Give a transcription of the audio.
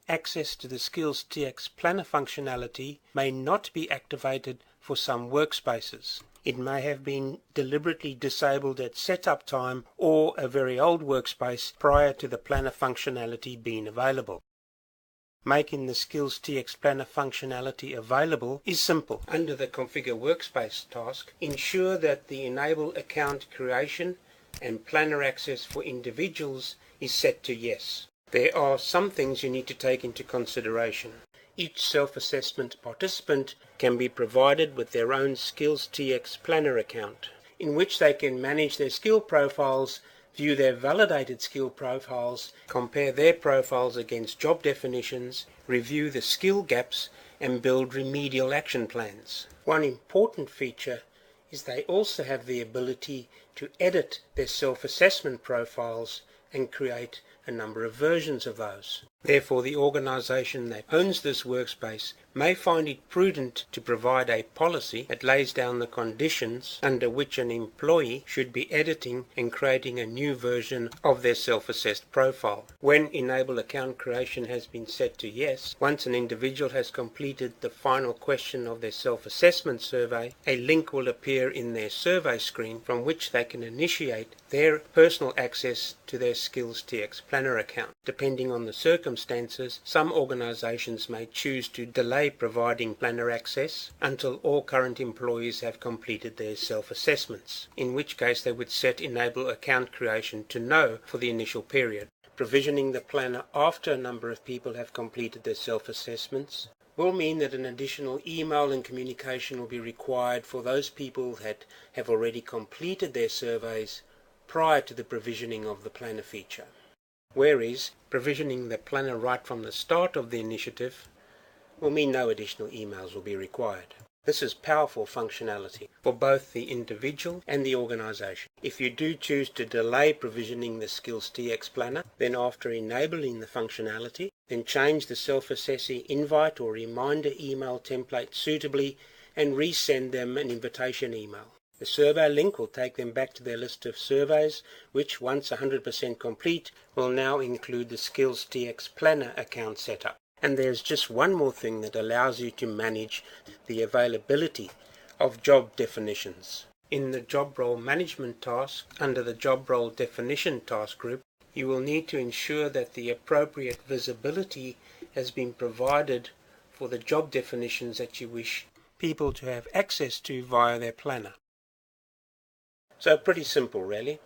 access to the SkillsTx Planner functionality may not be activated for some workspaces. It may have been deliberately disabled at setup time or a very old workspace prior to the Planner functionality being available. Making the SkillsTx Planner functionality available is simple. Under the Configure Workspace task, ensure that the Enable Account Creation and Planner Access for Individuals is set to Yes. There are some things you need to take into consideration. Each self-assessment participant can be provided with their own SkillsTx Planner account, in which they can manage their skill profiles, view their validated skill profiles, compare their profiles against job definitions, review the skill gaps, and build remedial action plans. One important feature is they also have the ability to edit their self-assessment profiles and create a number of versions of those. Therefore, the organization that owns this workspace may find it prudent to provide a policy that lays down the conditions under which an employee should be editing and creating a new version of their self-assessed profile. When Enable Account Creation has been set to Yes, once an individual has completed the final question of their self-assessment survey, a link will appear in their survey screen from which they can initiate their personal access to their SkillsTx Planner account. Depending on the circumstances, some organizations may choose to delay providing planner access until all current employees have completed their self-assessments, in which case they would set Enable Account Creation to No for the initial period. Provisioning the planner after a number of people have completed their self-assessments will mean that an additional email and communication will be required for those people that have already completed their surveys prior to the provisioning of the planner feature. Whereas provisioning the planner right from the start of the initiative will mean no additional emails will be required. This is powerful functionality for both the individual and the organization. If you do choose to delay provisioning the SkillsTx Planner, then after enabling the functionality, then change the self-assessee invite or reminder email template suitably and resend them an invitation email. The survey link will take them back to their list of surveys, which, once 100% complete, will now include the SkillsTx Planner account setup. And there's just one more thing that allows you to manage the availability of job definitions. In the Job Role Management task, under the Job Role Definition task group, you will need to ensure that the appropriate visibility has been provided for the job definitions that you wish people to have access to via their planner. So pretty simple, really.